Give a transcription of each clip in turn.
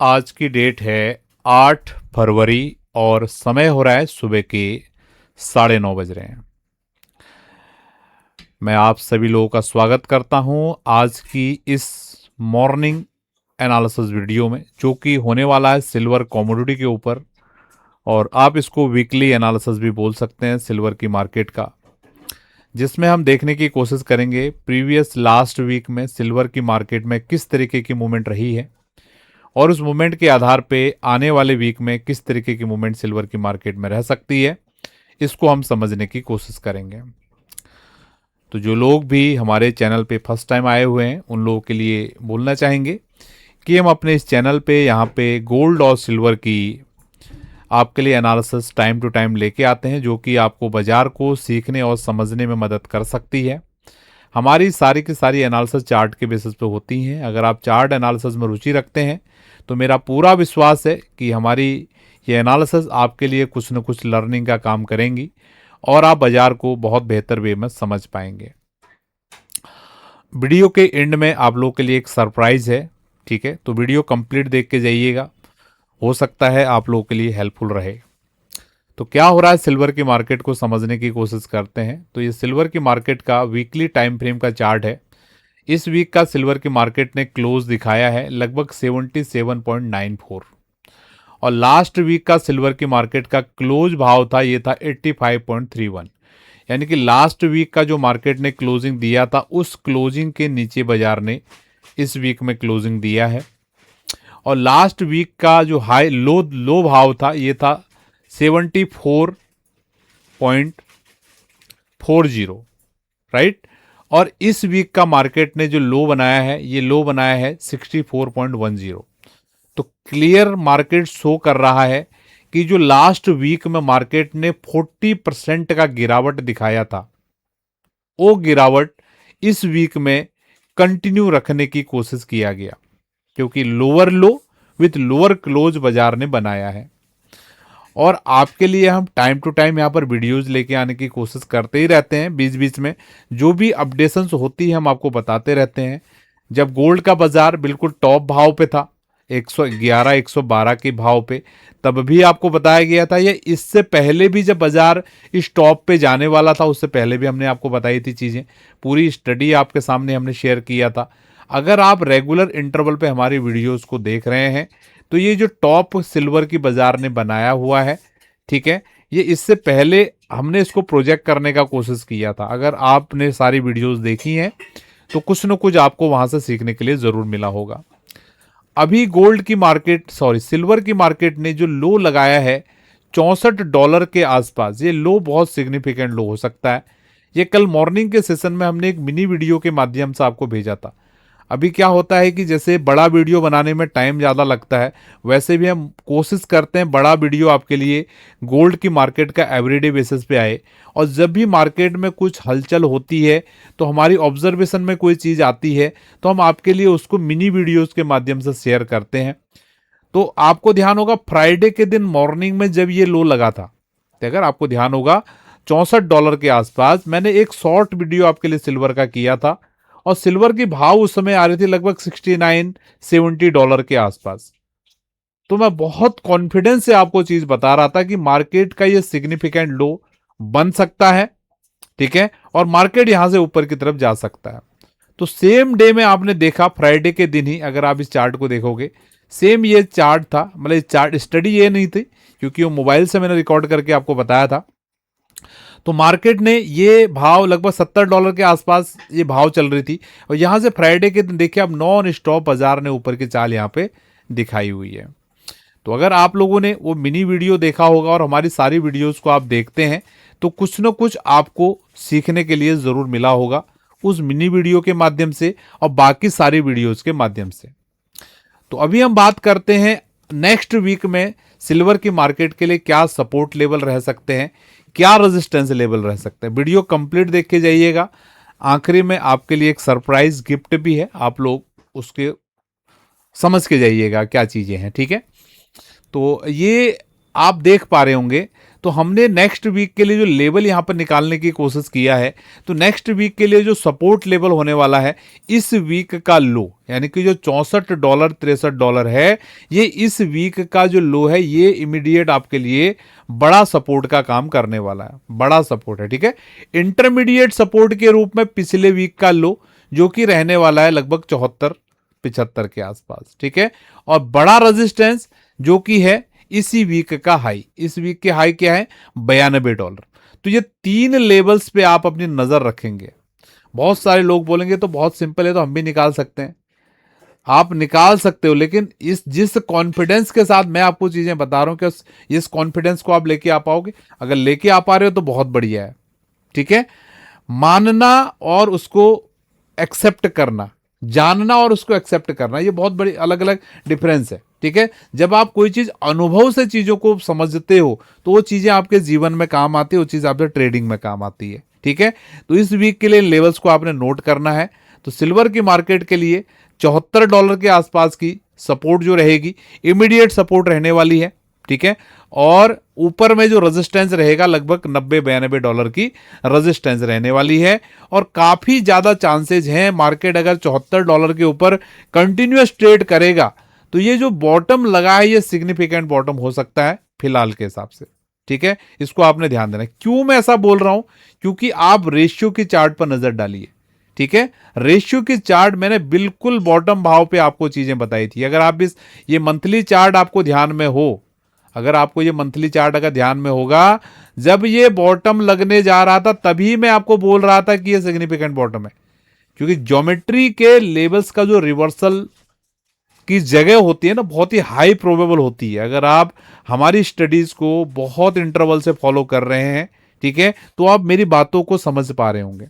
आज की डेट है 8 फरवरी और समय हो रहा है सुबह के 9:30 बज रहे हैं। मैं आप सभी लोगों का स्वागत करता हूं आज की इस मॉर्निंग एनालिसिस वीडियो में, जो कि होने वाला है सिल्वर कमोडिटी के ऊपर। और आप इसको वीकली एनालिसिस भी बोल सकते हैं सिल्वर की मार्केट का, जिसमें हम देखने की कोशिश करेंगे प्रीवियस लास्ट वीक में सिल्वर की मार्केट में किस तरीके की मूवमेंट रही है और उस मूवमेंट के आधार पे आने वाले वीक में किस तरीके की मूवमेंट सिल्वर की मार्केट में रह सकती है, इसको हम समझने की कोशिश करेंगे। तो जो लोग भी हमारे चैनल पे फर्स्ट टाइम आए हुए हैं उन लोगों के लिए बोलना चाहेंगे कि हम अपने इस चैनल पे यहाँ पे गोल्ड और सिल्वर की आपके लिए एनालिसिस टाइम टू टाइम लेके आते हैं, जो कि आपको बाजार को सीखने और समझने में मदद कर सकती है। हमारी सारी की सारी एनालिसिस चार्ट के बेसिस पे होती हैं। अगर आप चार्ट एनालिसिस में रुचि रखते हैं तो मेरा पूरा विश्वास है कि हमारी ये एनालिसिस आपके लिए कुछ न कुछ लर्निंग का काम करेंगी और आप बाजार को बहुत बेहतर वे में समझ पाएंगे। वीडियो के एंड में आप लोगों के लिए एक सरप्राइज है, ठीक है? तो वीडियो कंप्लीट देख के जाइएगा, हो सकता है आप लोगों के लिए हेल्पफुल रहे। तो क्या हो रहा है सिल्वर की मार्केट को समझने की कोशिश करते हैं। तो ये सिल्वर की मार्केट का वीकली टाइम फ्रेम का चार्ट है। इस वीक का सिल्वर की मार्केट ने क्लोज दिखाया है लगभग 77.94 और लास्ट वीक का सिल्वर की मार्केट का क्लोज भाव था, ये था 85.31। यानी कि लास्ट वीक का जो मार्केट ने क्लोजिंग दिया था उस क्लोजिंग के नीचे बाजार ने इस वीक में क्लोजिंग दिया है। और लास्ट वीक का जो हाई लो भाव था ये था 74.40, राइट। और इस वीक का मार्केट ने जो लो बनाया है ये लो बनाया है 64.10। तो क्लियर मार्केट शो कर रहा है कि जो लास्ट वीक में मार्केट ने 40% का गिरावट दिखाया था वो गिरावट इस वीक में कंटिन्यू रखने की कोशिश किया गया, क्योंकि lower low with lower close बाजार ने बनाया है। और आपके लिए हम टाइम टू टाइम यहाँ पर वीडियोज लेके आने की कोशिश करते ही रहते हैं। बीच बीच में जो भी अपडेशंस होती है हम आपको बताते रहते हैं। जब गोल्ड का बाजार बिल्कुल टॉप भाव पे था 111 112 के भाव पे, तब भी आपको बताया गया था। या इससे पहले भी जब बाजार इस टॉप पे जाने वाला था उससे पहले भी हमने आपको बताई थी चीज़ें, पूरी स्टडी आपके सामने हमने शेयर किया था। अगर आप रेगुलर इंटरवल पे हमारी वीडियोस को देख रहे हैं तो ये जो टॉप सिल्वर की बाजार ने बनाया हुआ है, ठीक है, ये इससे पहले हमने इसको प्रोजेक्ट करने का कोशिश किया था। अगर आपने सारी वीडियोस देखी हैं तो कुछ न कुछ आपको वहां से सीखने के लिए जरूर मिला होगा। अभी गोल्ड की मार्केट सिल्वर की मार्केट ने जो लो लगाया है $64 के आसपास, ये लो बहुत सिग्निफिकेंट लो हो सकता है। ये कल मॉर्निंग के सेशन में हमने एक मिनी वीडियो के माध्यम से आपको भेजा था। अभी क्या होता है कि जैसे बड़ा वीडियो बनाने में टाइम ज़्यादा लगता है, वैसे भी हम कोशिश करते हैं बड़ा वीडियो आपके लिए गोल्ड की मार्केट का एवरीडे बेसिस पे आए। और जब भी मार्केट में कुछ हलचल होती है तो हमारी ऑब्जर्वेशन में कोई चीज़ आती है तो हम आपके लिए उसको मिनी वीडियोज़ के माध्यम से शेयर करते हैं। तो आपको ध्यान होगा फ्राइडे के दिन मॉर्निंग में जब ये लो लगा था, तो अगर आपको ध्यान होगा $64 के आसपास मैंने एक शॉर्ट वीडियो आपके लिए सिल्वर का किया था और सिल्वर की भाव उस समय आ रही थी लगभग $69-70 के आसपास। तो मैं बहुत कॉन्फिडेंस से आपको चीज बता रहा था कि मार्केट का ये सिग्निफिकेंट लो बन सकता है, ठीक है, और मार्केट यहां से ऊपर की तरफ जा सकता है। तो सेम डे में आपने देखा फ्राइडे के दिन ही, अगर आप इस चार्ट को देखोगे सेम ये चार्ट था, मतलब चार्ट स्टडी ये नहीं थी क्योंकि वो मोबाइल से मैंने रिकॉर्ड करके आपको बताया था। तो मार्केट ने ये भाव लगभग $70 के आसपास ये भाव चल रही थी और यहां से फ्राइडे के दिन देखिए अब नॉन स्टॉप बाजार ने ऊपर की चाल यहां पे दिखाई हुई है। तो अगर आप लोगों ने वो मिनी वीडियो देखा होगा और हमारी सारी वीडियोस को आप देखते हैं तो कुछ न कुछ आपको सीखने के लिए जरूर मिला होगा उस मिनी वीडियो के माध्यम से और बाकी सारी वीडियोस के माध्यम से। तो अभी हम बात करते हैं नेक्स्ट वीक में सिल्वर की मार्केट के लिए क्या सपोर्ट लेवल रह सकते हैं, क्या रेजिस्टेंस लेवल रह सकते हैं। वीडियो कंप्लीट देख के जाइएगा, आखिरी में आपके लिए एक सरप्राइज गिफ्ट भी है, आप लोग उसके समझ के जाइएगा क्या चीजें हैं, ठीक है। तो ये आप देख पा रहे होंगे तो हमने नेक्स्ट वीक के लिए जो लेवल यहां पर निकालने की कोशिश किया है, तो नेक्स्ट वीक के लिए जो सपोर्ट लेवल होने वाला है इस वीक का लो, यानी कि जो $64 $63 है, ये इस वीक का जो लो है ये इमीडिएट आपके लिए बड़ा सपोर्ट का काम करने वाला है, बड़ा सपोर्ट है। ठीक है, इंटरमीडिएट सपोर्ट के रूप में पिछले वीक का लो जो कि रहने वाला है लगभग 74-75 के आसपास। ठीक है, और बड़ा रेजिस्टेंस जो कि है इसी वीक का हाई, इस वीक के हाई क्या है $92। तो ये 3 लेवल्स पे आप अपनी नजर रखेंगे। बहुत सारे लोग बोलेंगे तो बहुत सिंपल है, तो हम भी निकाल सकते हैं। आप निकाल सकते हो, लेकिन इस जिस कॉन्फिडेंस के साथ मैं आपको चीजें बता रहा हूं कि इस कॉन्फिडेंस को आप लेके आ पाओगे। अगर लेके आ पा रहे हो तो बहुत बढ़िया है। ठीक है, मानना और उसको एक्सेप्ट करना, जानना और उसको एक्सेप्ट करना, ये बहुत बड़ी अलग अलग डिफरेंस है। ठीक है, जब आप कोई चीज अनुभव से चीजों को समझते हो तो वो चीजें आपके जीवन में काम आती है, वो चीज आपके ट्रेडिंग में काम आती है। ठीक है, तो इस वीक के लिए लेवल्स को आपने नोट करना है। तो सिल्वर की मार्केट के लिए $74 के आसपास की सपोर्ट जो रहेगी इमीडिएट सपोर्ट रहने वाली है। ठीक है, और ऊपर में जो रेजिस्टेंस रहेगा लगभग $90-92 की रेजिस्टेंस रहने वाली है। और काफी ज्यादा चांसेस हैं मार्केट अगर $74 के ऊपर कंटिन्यूअस ट्रेड करेगा तो ये जो बॉटम लगा है ये सिग्निफिकेंट बॉटम हो सकता है फिलहाल के हिसाब से। ठीक है, इसको आपने ध्यान देना है। क्यों मैं ऐसा बोल रहा हूं, क्योंकि आप रेशियो की चार्ट पर नजर डालिए। ठीक है, रेशियो की चार्ट मैंने बिल्कुल बॉटम भाव पे आपको चीजें बताई थी। अगर आप ये मंथली चार्ट आपको ध्यान में हो, अगर आपको ये मंथली चार्ट अगर ध्यान में होगा, जब ये बॉटम लगने जा रहा था तभी मैं आपको बोल रहा था कि ये सिग्निफिकेंट बॉटम है। क्योंकि ज्योमेट्री के लेवल्स का जो रिवर्सल की जगह होती है ना, बहुत ही हाई प्रोबेबल होती है। अगर आप हमारी स्टडीज को बहुत इंटरवल से फॉलो कर रहे हैं, ठीक है, तो आप मेरी बातों को समझ पा रहे होंगे।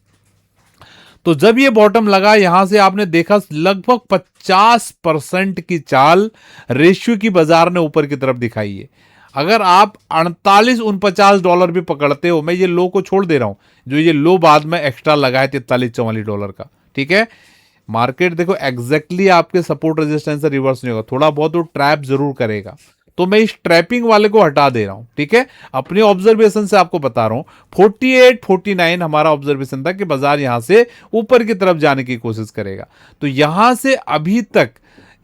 तो जब ये बॉटम लगा, यहां से आपने देखा लगभग 50% की चाल रेशियो की बाजार ने ऊपर की तरफ दिखाई है। अगर आप $48-49 भी पकड़ते हो, मैं ये लो को छोड़ दे रहा हूं, जो ये लो बाद में एक्स्ट्रा लगा है $43-44 का। ठीक है, मार्केट देखो एग्जैक्टली आपके सपोर्ट रेजिस्टेंस से रिवर्स नहीं होगा, थोड़ा बहुत वो ट्रैप जरूर करेगा। तो मैं इस ट्रैपिंग वाले को हटा दे रहा हूं। ठीक है, अपने ऑब्जर्वेशन से आपको बता रहा हूं। 48-49 हमारा ऑब्जर्वेशन था कि बाजार यहां से ऊपर की तरफ जाने की कोशिश करेगा। तो यहां से अभी तक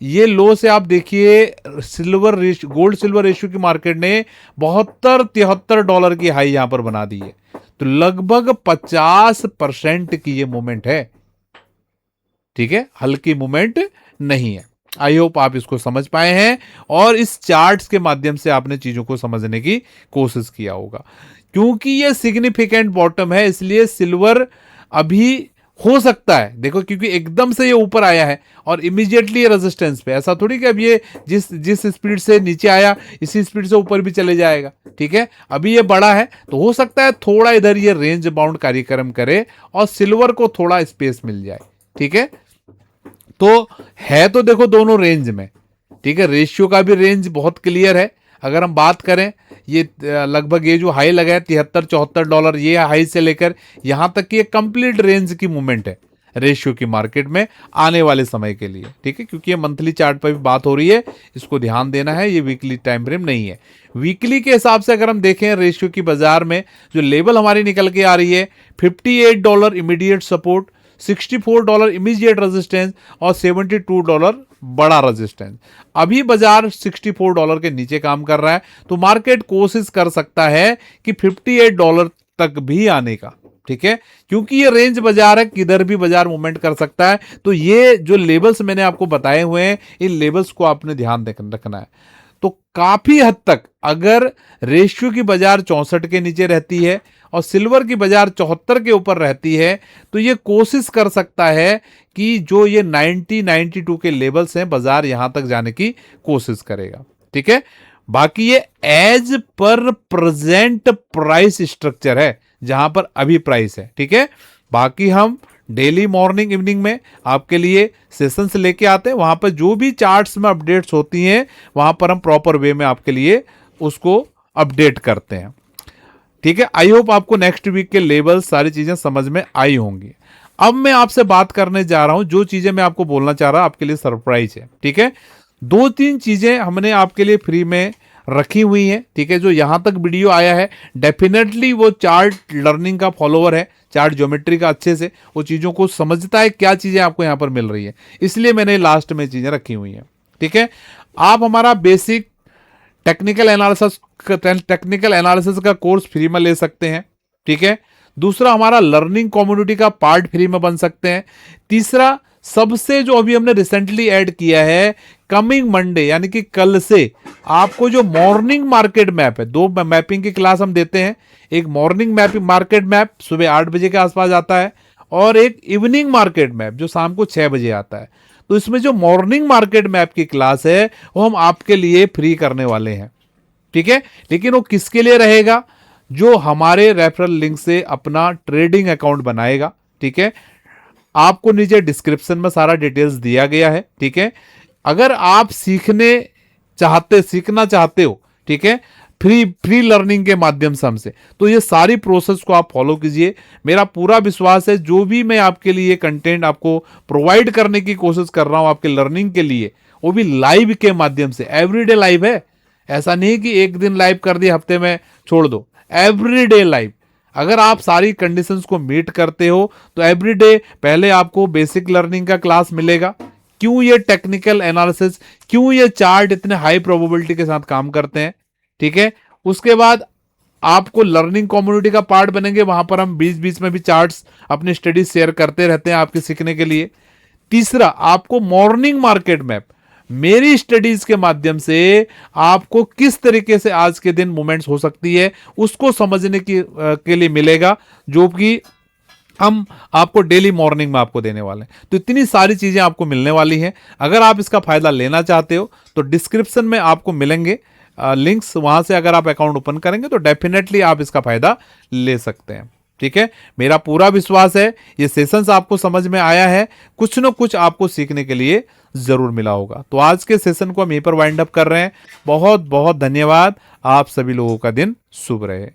ये लो से आप देखिए गोल्ड सिल्वर रेशियो की मार्केट ने $72-73 की हाई यहां पर बना दी है। तो लगभग 50% की ये मूवमेंट है। ठीक है, हल्की मूवमेंट नहीं है। आई होप आप इसको समझ पाए हैं और इस चार्ट्स के माध्यम से आपने चीजों को समझने की कोशिश किया होगा। क्योंकि ये सिग्निफिकेंट बॉटम है, इसलिए सिल्वर अभी हो सकता है, देखो, क्योंकि एकदम से ये ऊपर आया है और इमीडिएटली ये रेजिस्टेंस पे, ऐसा थोड़ी कि अब ये जिस स्पीड से नीचे आया इसी स्पीड से ऊपर भी चले जाएगा। ठीक है, अभी ये बड़ा है तो हो सकता है थोड़ा इधर ये रेंज बाउंड कार्यक्रम करे और सिल्वर को थोड़ा स्पेस मिल जाए। ठीक है, तो है तो देखो दोनों रेंज में। ठीक है, रेशियो का भी रेंज बहुत क्लियर है। अगर हम बात करें, ये लगभग ये जो हाई लगा है $73-74, ये हाई से लेकर यहां तक की एक कंप्लीट रेंज की मूवमेंट है रेशियो की मार्केट में आने वाले समय के लिए। ठीक है, क्योंकि ये मंथली चार्ट पर भी बात हो रही है, इसको ध्यान देना है, ये वीकली टाइम फ्रेम नहीं है। वीकली के हिसाब से अगर हम देखें रेशियो की बाजार में जो लेवल हमारी निकल के आ रही है, $58 इमीडिएट सपोर्ट, $64 इमीडिएट रेजिस्टेंस और $72 बड़ा रेजिस्टेंस। अभी बाजार $64 के नीचे काम कर रहा है, तो मार्केट कोशिश कर सकता है कि $58 तक भी आने का। ठीक है, क्योंकि ये रेंज बाजार है, किधर भी बाजार मूवमेंट कर सकता है। तो ये जो लेवल्स मैंने आपको बताए हुए हैं, इन लेवल्स को आपने ध्यान रखना है। तो काफी हद तक अगर रेशियो की बाजार 64 के नीचे रहती है और सिल्वर की बाजार 74 के ऊपर रहती है, तो ये कोशिश कर सकता है कि जो ये 90-92 के लेवल्स हैं, बाजार यहां तक जाने की कोशिश करेगा। ठीक है, बाकी ये as per present price structure है, जहां पर अभी प्राइस है। ठीक है, बाकी हम डेली मॉर्निंग इवनिंग में आपके लिए सेशंस लेके आते हैं, वहां पर जो भी चार्ट्स में अपडेट्स होती हैं वहां पर हम प्रॉपर वे में आपके लिए उसको अपडेट करते हैं। ठीक है, आई होप आपको नेक्स्ट वीक के लेवल सारी चीजें समझ में आई होंगी। अब मैं आपसे बात करने जा रहा हूं, जो चीजें मैं आपको बोलना चाह रहा हूं आपके लिए सरप्राइज है। ठीक है, 2-3 चीजें हमने आपके लिए फ्री में रखी हुई हैं, ठीक है। जो यहाँ तक वीडियो आया है डेफिनेटली वो चार्ट लर्निंग का फॉलोअर है, चार्ट ज्योमेट्री का अच्छे से वो चीज़ों को समझता है, क्या चीज़ें आपको यहाँ पर मिल रही है, इसलिए मैंने लास्ट में चीज़ें रखी हुई हैं, ठीक है। आप हमारा बेसिक टेक्निकल एनालिसिस का कोर्स फ्री में ले सकते हैं, ठीक है। दूसरा, हमारा लर्निंग कम्युनिटी का पार्ट फ्री में बन सकते हैं। तीसरा, सबसे जो अभी हमने रिसेंटली ऐड किया है, कमिंग मंडे यानी कि कल से आपको जो मॉर्निंग मार्केट मैप है, 2 मैपिंग की क्लास हम देते हैं। एक मॉर्निंग मैपिंग मार्केट मैप सुबह 8 बजे के आसपास आता है, और एक इवनिंग मार्केट मैप जो शाम को 6 बजे आता है। तो इसमें जो मॉर्निंग मार्केट मैप की क्लास है वो हम आपके लिए फ्री करने वाले हैं, ठीक है। लेकिन वो किसके लिए रहेगा? जो हमारे रेफरल लिंक से अपना ट्रेडिंग अकाउंट बनाएगा, ठीक है। आपको नीचे डिस्क्रिप्शन में सारा डिटेल्स दिया गया है, ठीक है। अगर आप सीखना चाहते हो, ठीक है, फ्री लर्निंग के माध्यम से हमसे, तो ये सारी प्रोसेस को आप फॉलो कीजिए। मेरा पूरा विश्वास है जो भी मैं आपके लिए कंटेंट आपको प्रोवाइड करने की कोशिश कर रहा हूं आपके लर्निंग के लिए, वो भी लाइव के माध्यम से। एवरीडे लाइव है, ऐसा नहीं कि एक दिन लाइव कर दिया हफ्ते में छोड़ दो, एवरीडे लाइव। अगर आप सारी कंडीशंस को मीट करते हो तो एवरीडे पहले आपको बेसिक लर्निंग का क्लास मिलेगा, क्यों ये टेक्निकल एनालिसिस, क्यों ये चार्ट इतने हाई प्रोबेबिलिटी के साथ काम करते हैं, ठीक है। उसके बाद आपको लर्निंग कम्युनिटी का पार्ट बनेंगे, वहां पर हम बीच बीच में भी चार्ट्स अपनी स्टडीज शेयर करते रहते हैं आपके सीखने के लिए। तीसरा, आपको मॉर्निंग मार्केट मैप मेरी स्टडीज के माध्यम से आपको किस तरीके से आज के दिन मूवमेंट्स हो सकती है उसको समझने के लिए मिलेगा, जो कि हम आपको डेली मॉर्निंग में आपको देने वाले हैं। तो इतनी सारी चीजें आपको मिलने वाली हैं। अगर आप इसका फायदा लेना चाहते हो तो डिस्क्रिप्शन में आपको मिलेंगे लिंक्स, वहां से अगर आप अकाउंट ओपन करेंगे तो डेफिनेटली आप इसका फायदा ले सकते हैं, ठीक है। मेरा पूरा विश्वास है ये सेशंस आपको समझ में आया है, कुछ न कुछ आपको सीखने के लिए जरूर मिला होगा। तो आज के सेशन को हम यहीं पर वाइंड अप कर रहे हैं। बहुत बहुत धन्यवाद। आप सभी लोगों का दिन शुभ रहे।